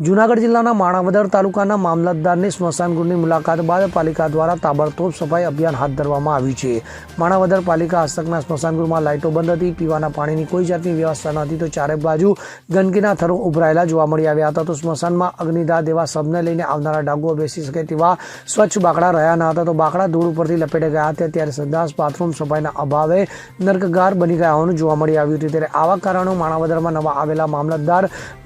જૂનાગઢ જિલ્લાના માણાવદર તાલુકાના મામલતદારની સ્મશાનગૃહની મુલાકાત બાદ પાલિકા દ્વારા તાબડતોબ સફાઈ અભિયાન હાથ ધરવામાં આવ્યું છે। માણાવદર પાલિકા હસ્તકના સ્મશાનગૃહમાં લાઇટો બંધ હતી, પીવાના પાણીની કોઈ જાતની વ્યવસ્થા નહોતી, તો ચારે બાજુ ગંદકીના થરો ઉભરાયેલા જોવા મળી આવ્યા હતા। તો સ્મશાનમાં અગ્નિદાહ દેવા શબને લઈને આવનારા ડાગુઓ બેસી શકે તેવા સ્વચ્છ બાકડા રહ્યા ન હતા, તો બાકડા ધૂળ ઉપરથી લપેટે ગયા હતા। ત્યારે સંડાસ બાથરૂમ સફાઈના અભાવે નર્કગાર બની ગયા હોવાનું જોવા મળી આવ્યું હતું। ત્યારે આવા કારણો માણાવદરમાં નવા આવેલા મામલતદાર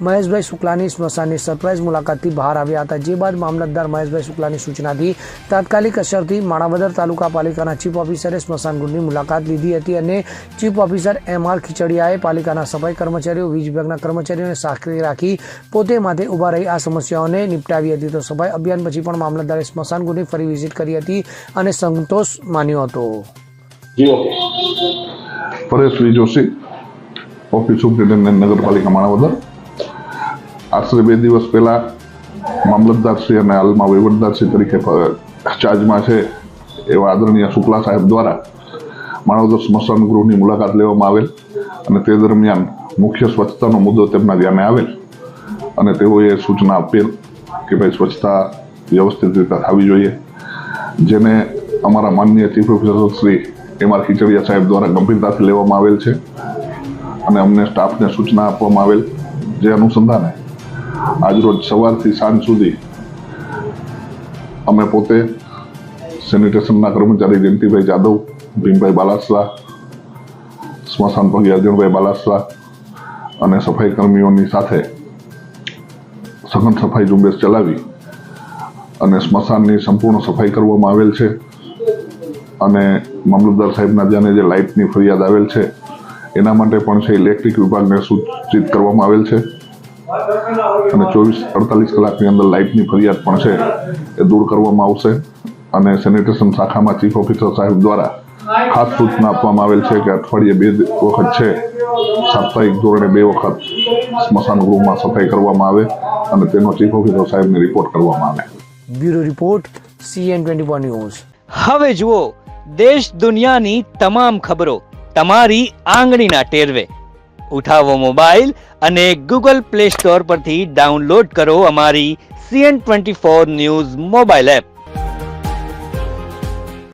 મહેશભાઈ શુક્લાની સ્મશાનની સરપ્રાઇઝ મુલાકાતથી બહાર આવ્યા હતા। જે બાદ મામલતદાર મહેશભાઈ શુક્લાની સૂચનાથી તાત્કાલિક અસરથી માણાવદર તાલુકા પાલિકાના ચીફ ઓફિસરે સ્મશાનગૃહની મુલાકાત લીધી હતી અને ચીફ ઓફિસર MR ખીચડિયાએ પાલિકાના સફાઈ કર્મચારીઓ, વીજ વિભાગના કર્મચારીઓને સાંકળી રાખી પોતે માથે ઊભા રહી આ સમસ્યાઓને નિપટાવી હતી। તો સફાઈ અભિયાન પછી પણ મામલતદારે સ્મશાનગૃહની ફરી વિઝિટ કરી હતી અને સંતોષ માન્યો હતો। પરેશ વી જોશી, ઓફિસ સુપ્રિન્ટેન્ડન્ટ નગરપાલિકા માણાવદર। આશરે 2 દિવસ પહેલા મામલતદારશ્રી અને હાલમાં વહીવટદારશ્રી તરીકે ચાર્જમાં છે એવા આદરણીય શુક્લા સાહેબ દ્વારા માણાવદર સ્મશાન ગૃહની મુલાકાત લેવામાં આવેલ અને તે દરમિયાન મુખ્ય સ્વચ્છતાનો મુદ્દો તેમના ધ્યાને આવેલ અને તેઓએ સૂચના આપેલ કે ભાઈ સ્વચ્છતા વ્યવસ્થિત રીતે થવી જોઈએ, જેને અમારા માનનીય chief officer Shri MR Khichadiya સાહેબ દ્વારા ગંભીરતાથી લેવામાં આવેલ છે અને અમને સ્ટાફને સૂચના આપવામાં આવેલ, જે અનુસંધાને આજરોજ સવારથી સાંજ સુધી અમે પોતે સેનિટેશનના કર્મચારી જયંતિભાઈ જાદવ, ભીમભાઈ બાલાસરા, સ્મશાન પગી અર્જુનભાઈ બાલાસરા અને સફાઈ કર્મીઓની સાથે સઘન સફાઈ ઝુંબેશ ચલાવી અને સ્મશાનની સંપૂર્ણ સફાઈ કરવામાં આવેલ છે અને મામલતદાર સાહેબના ધ્યાને જે લાઇટની ફરિયાદ આવેલ છે એના માટે પણ છે ઇલેક્ટ્રિક વિભાગને સૂચિત કરવામાં આવેલ છે અને 24-48 કલાકની અંદર લાઇટની ફરિયાદ પણ છે એ દૂર કરવામાં આવશે અને સેનિટેશન શાખામાં ચીફ ઓફિસર સાહેબ દ્વારા ખાસ સૂચના આપવામાં આવેલ છે કે અઠવાડિયે 2 વખત છે સાપ્તાહિક ધોરણે 2 વખત સ્મશાન ગૃહમાં સફાઈ કરવામાં આવે અને તેનો ચીફ ઓફિસર સાહેબને રિપોર્ટ કરવામાં આવે। Bureau report CN24 news. હવે જુઓ દેશ દુનિયાની તમામ ખબરો તમારી આંગળીના ટેરવે। ઉઠાવો મોબાઈલ અને Google Play Store પરથી ડાઉનલોડ કરો અમારી CN24 ન્યૂઝ મોબાઈલ એપ।